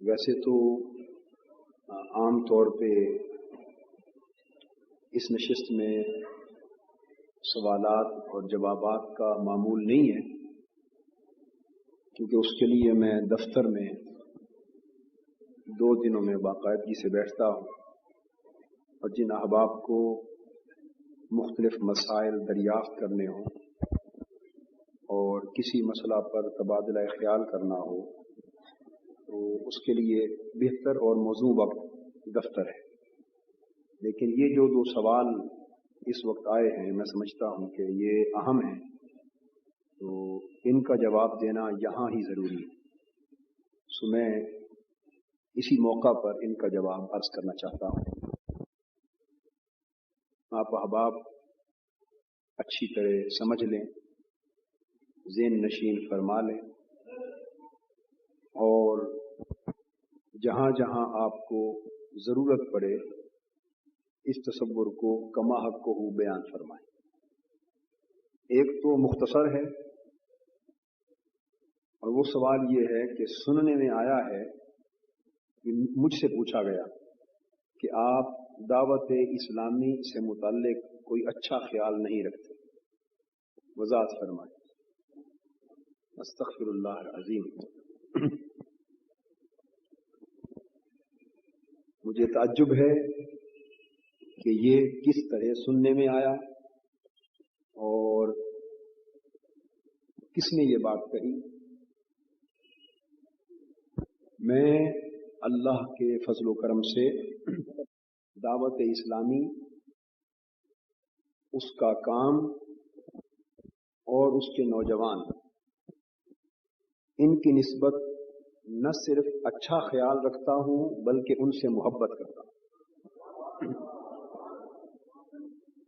ویسے تو عام طور پہ اس نشست میں سوالات اور جوابات کا معمول نہیں ہے، کیونکہ اس کے لیے میں دفتر میں 2 دنوں میں باقاعدگی سے بیٹھتا ہوں، اور جن احباب کو مختلف مسائل دریافت کرنے ہوں اور کسی مسئلہ پر تبادلہ خیال کرنا ہو تو اس کے لیے بہتر اور موزوں وقت دفتر ہے۔ لیکن یہ جو 2 سوال اس وقت آئے ہیں، میں سمجھتا ہوں کہ یہ اہم ہیں، تو ان کا جواب دینا یہاں ہی ضروری ہے، سو میں اسی موقع پر ان کا جواب عرض کرنا چاہتا ہوں۔ آپ احباب اچھی طرح سمجھ لیں، ذہن نشین فرما لیں، اور جہاں جہاں آپ کو ضرورت پڑے اس تصور کو کما حق کو بیان فرمائیں۔ ایک تو مختصر ہے، اور وہ سوال یہ ہے کہ سننے میں آیا ہے کہ مجھ سے پوچھا گیا کہ آپ دعوت اسلامی سے متعلق کوئی اچھا خیال نہیں رکھتے، وضاحت فرمائیں۔ استغفر اللہ العظیم۔ مجھے تعجب ہے کہ یہ کس طرح سننے میں آیا اور کس نے یہ بات کہی۔ میں اللہ کے فضل و کرم سے دعوت اسلامی، اس کا کام اور اس کے نوجوان، ان کی نسبت نہ صرف اچھا خیال رکھتا ہوں بلکہ ان سے محبت کرتا ہوں،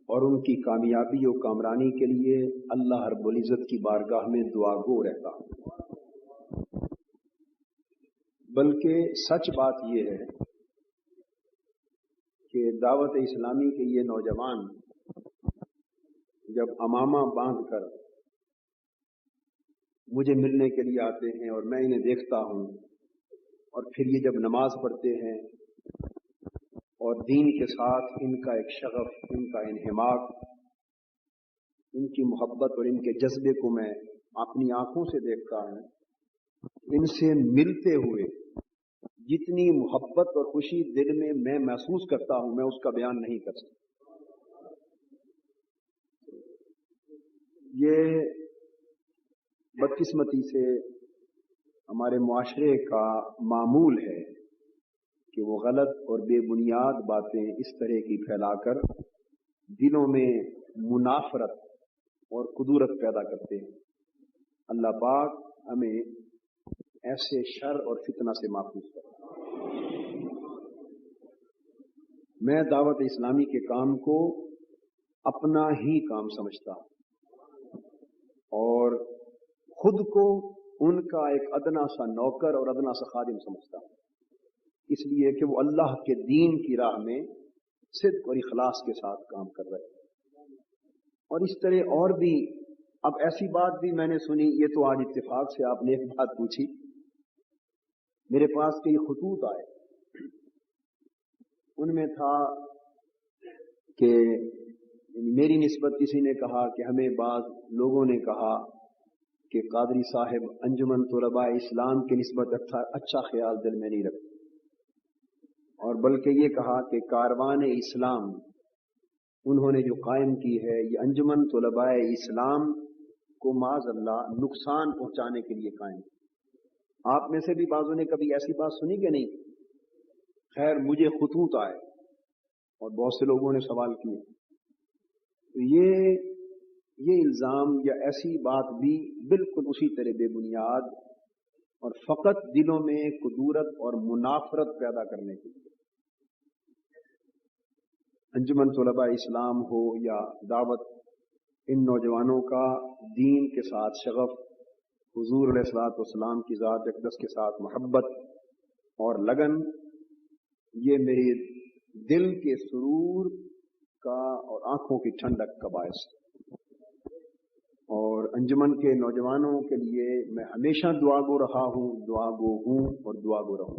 اور ان کی کامیابی و کامرانی کے لیے اللہ رب العزت کی بارگاہ میں دعا گو رہتا ہوں۔ بلکہ سچ بات یہ ہے کہ دعوت اسلامی کے یہ نوجوان جب عمامہ باندھ کر مجھے ملنے کے لیے آتے ہیں اور میں انہیں دیکھتا ہوں، اور پھر یہ جب نماز پڑھتے ہیں اور دین کے ساتھ ان کا ایک شغف، ان کا انہماک، ان کی محبت اور ان کے جذبے کو میں اپنی آنکھوں سے دیکھتا ہوں، ان سے ملتے ہوئے جتنی محبت اور خوشی دل میں محسوس کرتا ہوں، میں اس کا بیان نہیں کر سکتا۔ یہ بدقسمتی سے ہمارے معاشرے کا معمول ہے کہ وہ غلط اور بے بنیاد باتیں اس طرح کی پھیلا کر دلوں میں منافرت اور کدورت پیدا کرتے ہیں۔ اللہ پاک ہمیں ایسے شر اور فتنہ سے محفوظ کرے۔ میں دعوت اسلامی کے کام کو اپنا ہی کام سمجھتا ہوں، اور خود کو ان کا ایک ادنا سا نوکر اور ادنا سا خادم سمجھتا ہوں، اس لیے کہ وہ اللہ کے دین کی راہ میں صدق اور اخلاص کے ساتھ کام کر رہے ہیں۔ اور اس طرح اور بھی، اب ایسی بات بھی میں نے سنی، یہ تو آج اتفاق سے آپ نے ایک بات پوچھی، میرے پاس کئی خطوط آئے، ان میں تھا کہ میری نسبت کسی نے کہا کہ ہمیں بعض لوگوں نے کہا کہ قادری صاحب انجمن طلباء اسلام کی نسبت اچھا خیال دل میں نہیں رکھتے، اور بلکہ یہ کہا کہ کاروان اسلام انہوں نے جو قائم کی ہے، یہ انجمن طلباء اسلام کو معاذ اللہ نقصان پہنچانے کے لیے قائم کی۔ آپ میں سے بھی بعضوں نے کبھی ایسی بات سنی کہ نہیں؟ خیر، مجھے خطوط آئے اور بہت سے لوگوں نے سوال کیے، تو یہ الزام یا ایسی بات بھی بالکل اسی طرح بے بنیاد اور فقط دلوں میں کدورت اور منافرت پیدا کرنے کے لیے۔ انجمن طلباء اسلام ہو یا دعوت، ان نوجوانوں کا دین کے ساتھ شغف، حضور علیہ الصلوۃ والسلام کی ذات اقدس کے ساتھ محبت اور لگن، یہ میرے دل کے سرور کا اور آنکھوں کی ٹھنڈک کا باعث ہے۔ اور انجمن کے نوجوانوں کے لیے میں ہمیشہ دعا گو رہا ہوں، دعا گو ہوں اور دعا گو رہوں۔